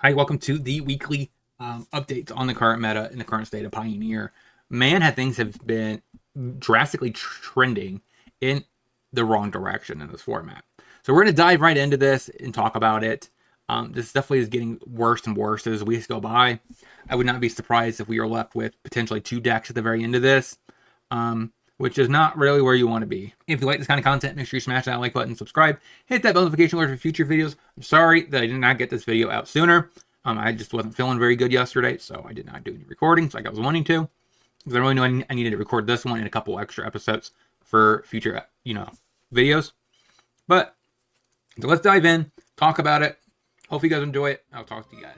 Hi, welcome to the weekly updates on the current meta in the current state of Pioneer. Man, things have been drastically trending in the wrong direction in this format. So we're going to dive right into this and talk about it. This definitely is getting worse and worse as weeks go by. I would not be surprised if we are left with potentially 2 decks at the very end of this, which is not really where you want to be. If you like this kind of content, make sure you smash that like button, subscribe, hit that bell notification alert for future videos. I'm sorry that I did not get this video out sooner. I just wasn't feeling very good yesterday, so I did not do any recordings like I was wanting to. Because I really knew I needed to record this one and a couple extra episodes for future, videos. But, so let's dive in, talk about it. Hope you guys enjoy it. I'll talk to you guys.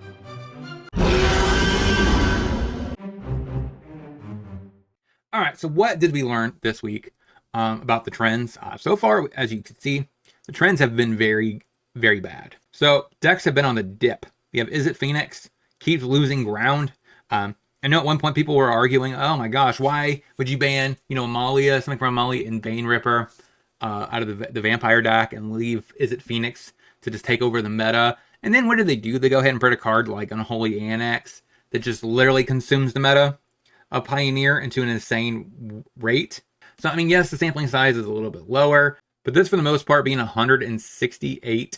All right, so what did we learn this week about the trends? So far, as you can see, the trends have been very, very bad. So decks have been on the dip. We have Izzet Phoenix, keeps losing ground. I know at one point people were arguing, oh my gosh, why would you ban, Amalia, something from Amalia and Bane Ripper out of the Vampire deck and leave Izzet Phoenix to just take over the meta? And then what do? They go ahead and put a card like Unholy Annex that just literally consumes the meta of Pioneer into an insane rate. So, I mean, yes, the sampling size is a little bit lower, but this, for the most part, being 168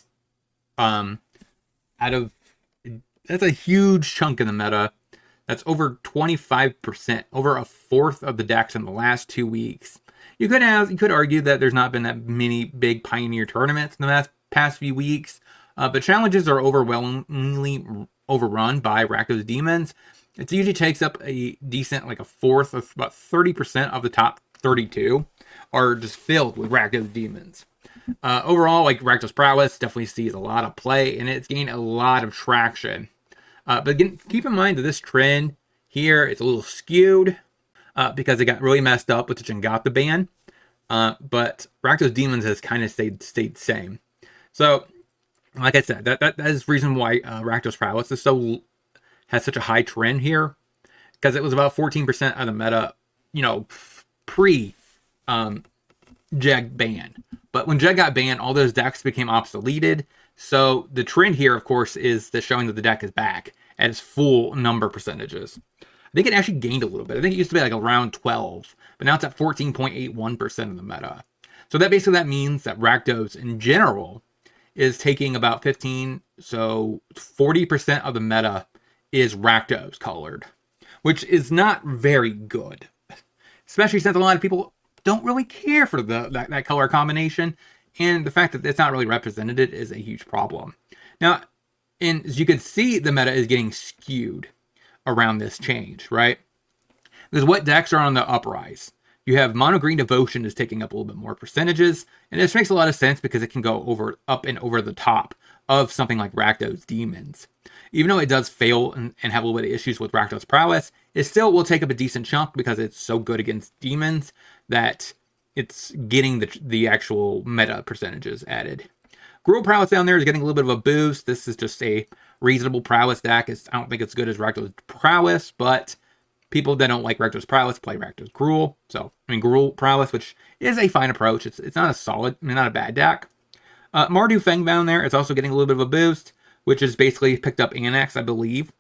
out of... That's a huge chunk in the meta. That's over 25%, over a fourth of the decks in the last 2 weeks. You could argue that there's not been that many big Pioneer tournaments in the past few weeks, but challenges are overwhelmingly overrun by Rakdos Demons. It usually takes up a decent, like a fourth of about 30% of the top 32 are just filled with Rakdos Demons. Overall, like Rakdos Prowess definitely sees a lot of play, and it's gained a lot of traction. But again, keep in mind that this trend here is a little skewed because it got really messed up with the Jangata ban. But Rakdos Demons has kind of stayed the same. So, like I said, that is the reason why Rakdos Prowess has such a high trend here, because it was about 14% of the meta, pre Jeg ban. But when Jeg got banned, all those decks became obsoleted. So the trend here, of course, is showing that the deck is back at its full number percentages. I think it actually gained a little bit. I think it used to be like around 12, but now it's at 14.81% of the meta. So that means that Rakdos in general is taking about 15, so 40% of the meta is Rakdos colored, which is not very good, especially since a lot of people don't really care for that color combination, and the fact that it's not really represented is a huge problem. Now, and as you can see, the meta is getting skewed around this change, right? Because what decks are on the uprise? You have Mono Green Devotion is taking up a little bit more percentages, and this makes a lot of sense because it can go up and over the top of something like Rakdos Demons. Even though it does fail and have a little bit of issues with Rakdos Prowess, it still will take up a decent chunk because it's so good against demons that it's getting the actual meta percentages added. Gruul Prowess down there is getting a little bit of a boost. This is just a reasonable Prowess deck. I don't think it's good as Rakdos Prowess, but people that don't like Rakdos Prowess play Rakdos Gruul. So, Gruul Prowess, which is a fine approach. It's not a solid, not a bad deck. Mardu Feng down there is also getting a little bit of a boost, which is basically picked up Annex, I believe.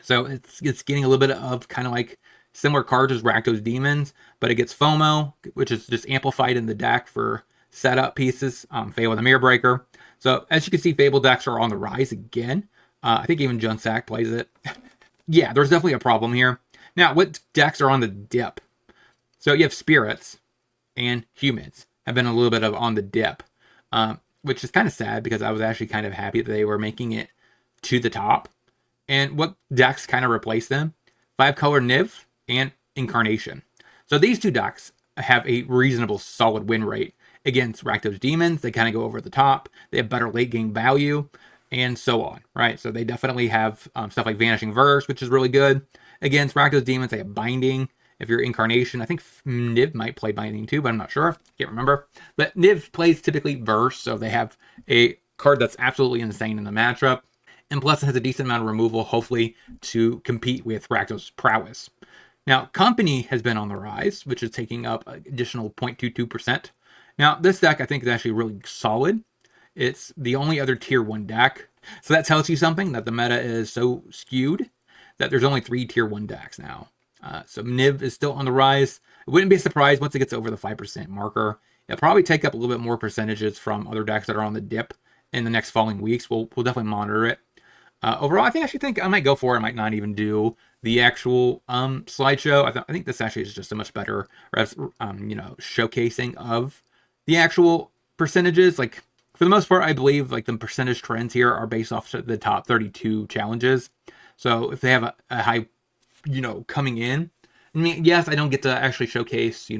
So it's getting a little bit of kind of like similar cards as Rakdos Demons, but it gets FOMO, which is just amplified in the deck for setup pieces. Fable the Mirror Breaker. So as you can see, Fable decks are on the rise again. I think even Junsak plays it. Yeah, there's definitely a problem here. Now, what decks are on the dip? So you have Spirits and Humans have been a little bit of on the dip, which is kind of sad because I was actually kind of happy that they were making it to the top. And what decks kind of replace them? 5-color Niv and Incarnation. So these two decks have a reasonable solid win rate against Rakdos Demons. They kind of go over the top. They have better late game value and so on, right? So they definitely have stuff like Vanishing Verse, which is really good. Against Rakdos Demons, they have Binding. If you're Incarnation, I think Niv might play Binding too, but I'm not sure. Can't remember. But Niv plays typically Verse, so they have a card that's absolutely insane in the matchup. And plus it has a decent amount of removal, hopefully, to compete with Rakdos Prowess. Now, Company has been on the rise, which is taking up additional 0.22%. Now, this deck I think is actually really solid. It's the only other tier 1 deck So that tells you something, that the meta is so skewed that there's only 3 tier 1 decks now. So Niv is still on the rise. It wouldn't be a surprise once it gets over the 5% marker. It'll probably take up a little bit more percentages from other decks that are on the dip in the next following weeks. We'll definitely monitor it. Overall, I think I might go for it. I might not even do the actual slideshow. I think this actually is just a much better showcasing of the actual percentages. Like, for the most part, I believe like the percentage trends here are based off the top 32 challenges. So if they have a high, coming in, I mean, yes, I don't get to actually showcase,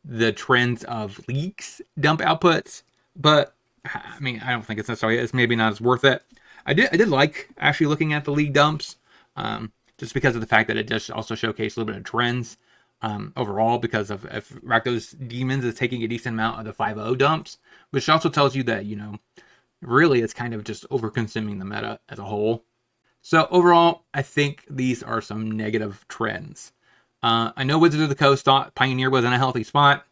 the trends of leaks dump outputs, but I mean, I don't think it's necessarily, it's maybe not as worth it. I did like actually looking at the league dumps, just because of the fact that it does also showcase a little bit of trends overall, because of if Rakdos Demons is taking a decent amount of the 5-0 dumps, which also tells you that, really it's kind of just over consuming the meta as a whole. So overall, I think these are some negative trends. I know Wizards of the Coast thought Pioneer was in a healthy spot.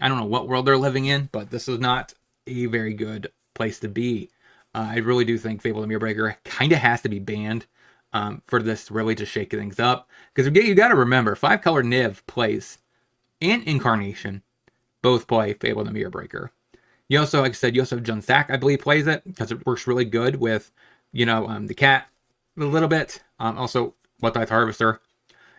I don't know what world they're living in, but this is not a very good place to be. I really do think Fable the Mirrorbreaker kind of has to be banned for this really to shake things up. Because you got to remember, 5-color Niv plays and Incarnation both play Fable the Mirrorbreaker. You also, like I said, you also have Jun Stack, I believe, plays it because it works really good with, the cat a little bit. Also, Bloodtithe Harvester.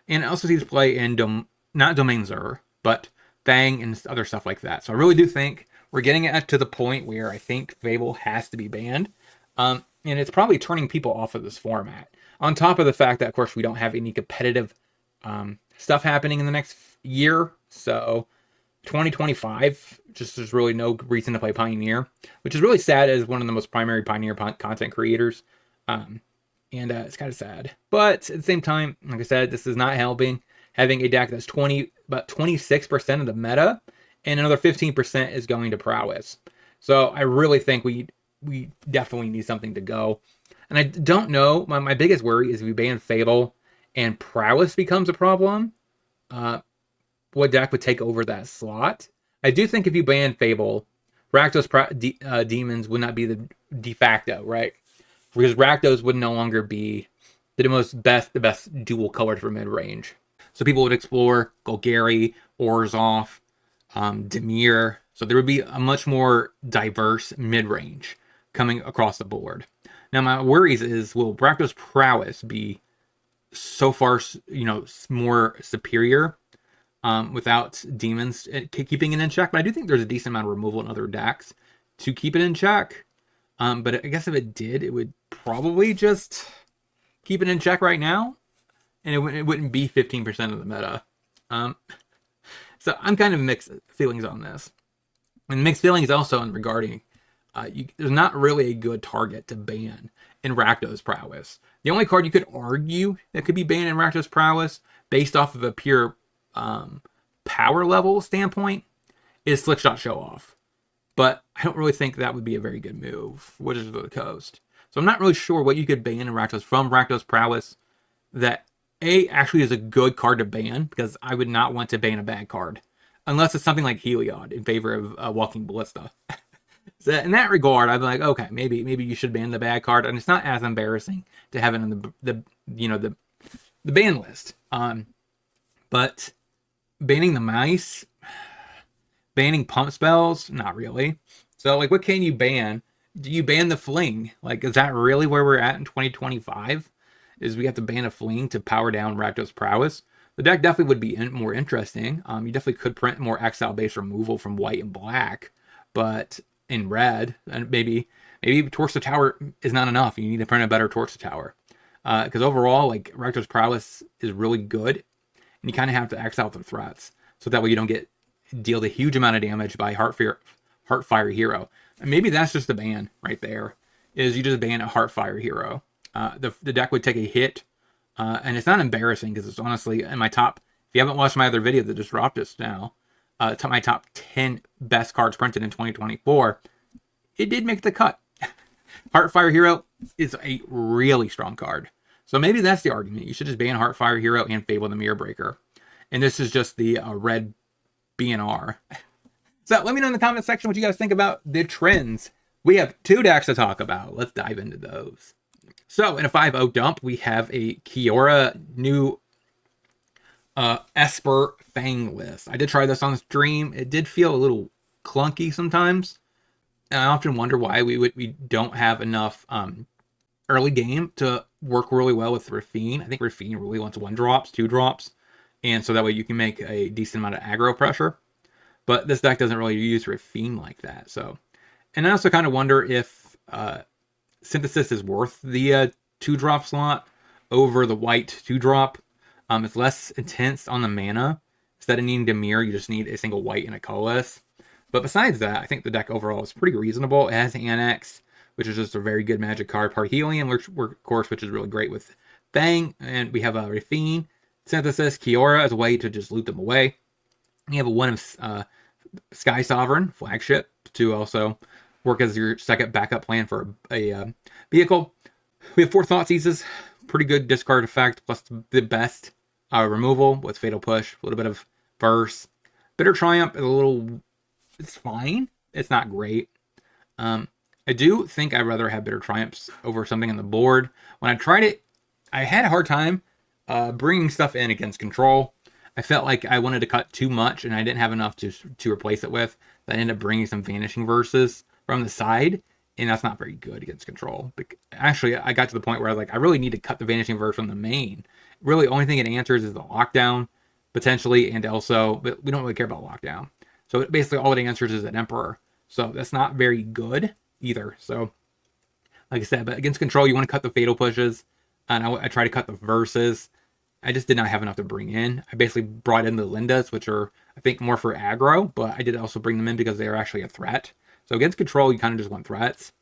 And it also sees play in, not Domain Zur, but Fang and other stuff like that. So I really do think we're getting it to the point where I think Fable has to be banned. And it's probably turning people off of this format. On top of the fact that, of course, we don't have any competitive stuff happening in the next year. So 2025, just there's really no reason to play Pioneer, which is really sad as one of the most primary Pioneer content creators. And it's kind of sad. But at the same time, like I said, this is not helping. Having a deck that's about 26% of the meta, and another 15% is going to prowess. So I really think we definitely need something to go. And I don't know, my biggest worry is if we ban Fable and prowess becomes a problem, what deck would take over that slot? I do think if you ban Fable, Rakdos Demons would not be the de facto, right? Because Rakdos would no longer be the best dual colored for mid-range. So people would explore Golgari, Orzhov, Dimir. So there would be a much more diverse mid-range coming across the board. Now my worries is, will Rakdos prowess be so far, more superior without demons keeping it in check? But I do think there's a decent amount of removal in other decks to keep it in check. But I guess if it did, it would probably just keep it in check right now, and it wouldn't be 15% of the meta. So I'm kind of mixed feelings on this. And mixed feelings also in regarding, there's not really a good target to ban in Rakdos Prowess. The only card you could argue that could be banned in Rakdos Prowess based off of a pure power level standpoint is Slickshot Show Off. But I don't really think that would be a very good move, Wizards of the Coast. So I'm not really sure what you could ban in Rakdos from Rakdos Prowess that actually is a good card to ban, because I would not want to ban a bad card. Unless it's something like Heliod in favor of Walking Ballista. So in that regard, I'd be like, okay, maybe you should ban the bad card, and it's not as embarrassing to have it on the ban list. But banning the mice, banning pump spells, not really. So like, what can you ban? Do you ban the fling? Like, is that really where we're at in 2025? Is we have to ban a fling to power down Rakdos Prowess? The deck definitely would be more interesting. You definitely could print more exile-based removal from white and black, but in red, and maybe Torch the Tower is not enough. You need to print a better Torch the Tower. Because overall, like, Rakdos Prowess is really good, and you kind of have to exile the threats, so that way you don't deal a huge amount of damage by Heartfire Hero. And maybe that's just the ban right there, is you just ban a Heartfire Hero. The deck would take a hit, and it's not embarrassing, because it's honestly in my top, if you haven't watched my other video that just dropped just now, my top 10 best cards printed in 2024, it did make the cut. Heartfire Hero is a really strong card. So maybe that's the argument. You should just ban Heartfire Hero and Fable the Mirrorbreaker. And this is just the red BNR. So let me know in the comment section what you guys think about the trends we have 2 decks to talk about. Let's dive into those. So in a 5-0 dump, we have a Kiora new Esper Fang list. I did try this on stream. It did feel a little clunky sometimes. And I often wonder why we don't have enough early game to work really well with Rafine. I think Rafine really wants 1-drops, 2-drops, and so that way you can make a decent amount of aggro pressure. But this deck doesn't really use Rafine like that. So, and I also kind of wonder if Synthesis is worth the 2-drop slot over the white 2-drop. It's less intense on the mana. Instead of needing to mirror, you just need a single white and a colorless. But besides that, I think the deck overall is pretty reasonable. It has Annex, which is just a very good magic card. Parhelion, of course, which is really great with Fang. And we have a Rafine, Synthesis, Kiora as a way to just loot them away. You have a 1 of Sky Sovereign, flagship, to also work as your second backup plan for a vehicle. We have 4 Thoughtseizes, pretty good discard effect, plus the best removal with Fatal Push, a little bit of Verse. Bitter Triumph is it's fine. It's not great. I do think I'd rather have Bitter Triumphs over something on the board. When I tried it, I had a hard time bringing stuff in against control. I felt like I wanted to cut too much, and I didn't have enough to replace it with. I ended up bringing some Vanishing Verses from the side, and that's not very good against control. But actually, I got to the point where I was like, I really need to cut the Vanishing Verse from the main. Really, the only thing it answers is the Lockdown, potentially, and also, but we don't really care about Lockdown. So basically, all it answers is an Emperor. So that's not very good either. So, like I said, but against control, you want to cut the Fatal Pushes, and I try to cut the Verses. I just did not have enough to bring in. I basically brought in the Lindas, which are, I think, more for aggro, but I did also bring them in because they are actually a threat. So against control, you kind of just want threats.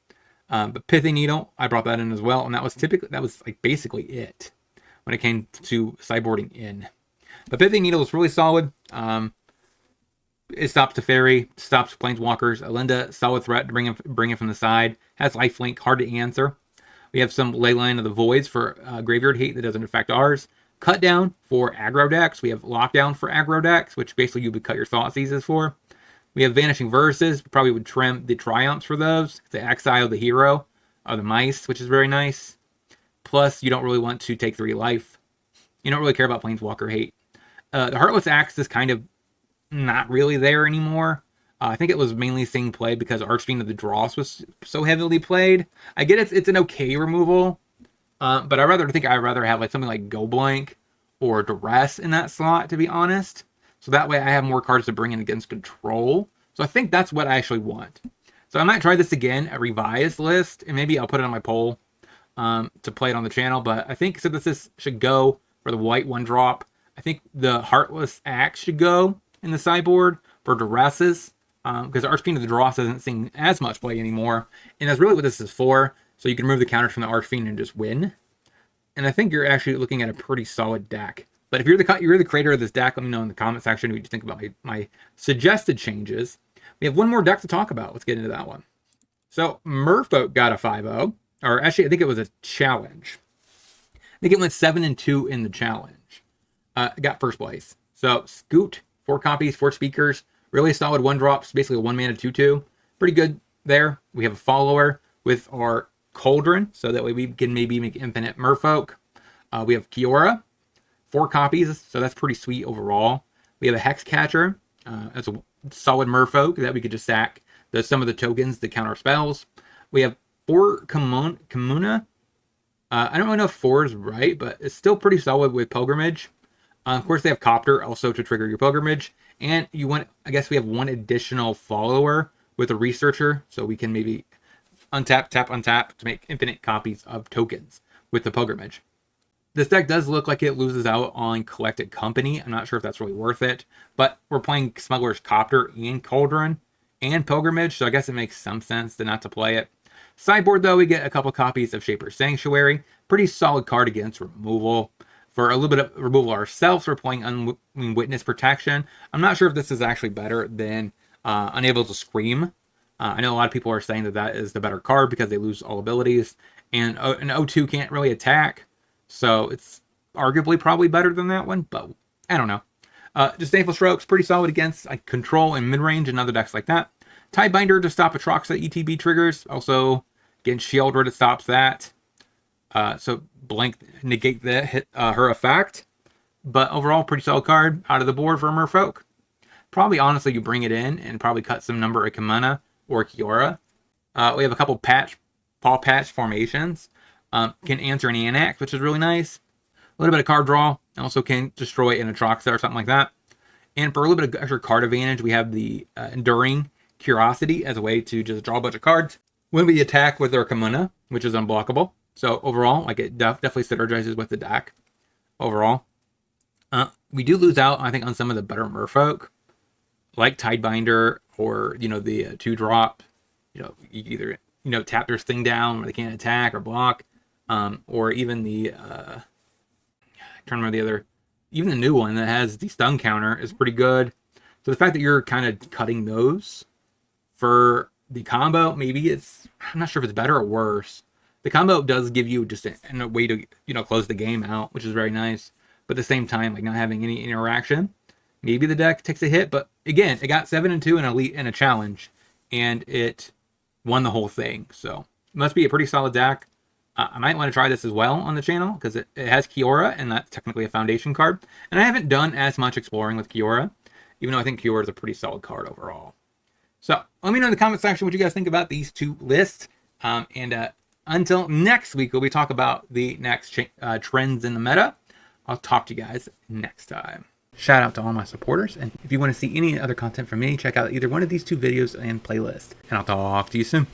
But Pithy Needle, I brought that in as well, and that was like basically it when it came to sideboarding in. But Pithy Needle is really solid. It stops Teferi, stops Planeswalkers. Alinda, solid threat to bring it from the side. Has lifelink, hard to answer. We have some Leyline of the Voids for Graveyard Hate that doesn't affect ours. Cut down for aggro decks. We have Lockdown for aggro decks, which basically you would cut your Thoughtseizes for. We have Vanishing Verses. Probably would trim the Triumphs for those. The Exile the Hero of the Mice, which is very nice. Plus, you don't really want to take 3 life. You don't really care about Planeswalker Hate. The Heartless Axe is kind of not really there anymore. I think it was mainly seeing play because Archfiend of the Dross was so heavily played. I get it's an okay removal, but I'd rather have like something like Go Blank or Duress in that slot, to be honest. So that way I have more cards to bring in against control. So I think that's what I actually want. So I might try this again, a revised list, and maybe I'll put it on my poll to play it on the channel. But I think Synthesis should go for the white 1-drop. I think the Heartless Axe should go in the sideboard for Duresses, because Archfiend of the Dross isn't seeing as much play anymore, and that's really what this is for. So you can remove the counters from the Archfiend and just win. And I think you're actually looking at a pretty solid deck. But if you're the creator of this deck, let me know in the comment section what you think about my suggested changes. We have one more deck to talk about. Let's get into that one. So Merfolk got a 5-0, or actually I think it was a challenge. I think it went 7-2 in the challenge. Got first place. So Scoot, 4 copies, 4 speakers, really solid 1-drops, basically a 1-mana 2/2. Pretty good there. We have a follower with our Cauldron, so that way we can maybe make infinite Merfolk. We have Kiora, 4 copies, so that's pretty sweet overall. We have a Hexcatcher, that's a solid Merfolk that we could just sack some of the tokens to counter spells. We have 4 Kamuna. I don't really know if 4 is right, but it's still pretty solid with Pilgrimage. Of course, they have Copter also to trigger your Pilgrimage. And I guess we have 1 additional follower with a Researcher, so we can maybe untap, tap, untap to make infinite copies of tokens with the Pilgrimage. This deck does look like it loses out on Collected Company. I'm not sure if that's really worth it, but we're playing Smuggler's Copter and Cauldron and Pilgrimage, so I guess it makes some sense to not to play it. Sideboard, though, we get a couple copies of Shaper's Sanctuary. Pretty solid card against removal. For a little bit of removal ourselves, we're playing Witness Protection. I'm not sure if this is actually better than Unable to Scream. I know a lot of people are saying that is the better card because they lose all abilities. And an O2 can't really attack. So it's arguably probably better than that one, but I don't know. Disdainful Strokes, pretty solid against control and mid-range and other decks like that. Tidebinder to stop Atraxa ETB triggers. Also, again, Shieldred it stops that. So blank negate the hit her effect. But overall, pretty solid card out of the board for Merfolk. Probably, honestly, you bring it in and probably cut some number of Kimana or Kiora. We have a couple paw patch formations. Can answer an Anax, which is really nice. A little bit of card draw. Also can destroy an Atraxa or something like that. And for a little bit of extra card advantage, we have the Enduring Curiosity as a way to just draw a bunch of cards when we attack with our Kimana, which is unblockable. So overall, like it definitely synergizes with the deck. Overall, we do lose out, I think, on some of the better Merfolk, like Tidebinder or the 2-drop. You either tap their thing down where they can't attack or block, or even the trying to remember the other. Even the new one that has the stun counter is pretty good. So the fact that you're kind of cutting those for the combo, maybe I'm not sure if it's better or worse. The combo does give you just a way to, close the game out, which is very nice. But at the same time, like not having any interaction, maybe the deck takes a hit. But again, it got 7-2 in Elite in a challenge, and it won the whole thing. So it must be a pretty solid deck. I might want to try this as well on the channel because it has Kiora, and that's technically a foundation card. And I haven't done as much exploring with Kiora, even though I think Kiora is a pretty solid card overall. So let me know in the comment section what you guys think about these two lists. Until next week, when we talk about the next trends in the meta, I'll talk to you guys next time. Shout out to all my supporters. And if you want to see any other content from me, check out either one of these two videos and playlist. And I'll talk to you soon.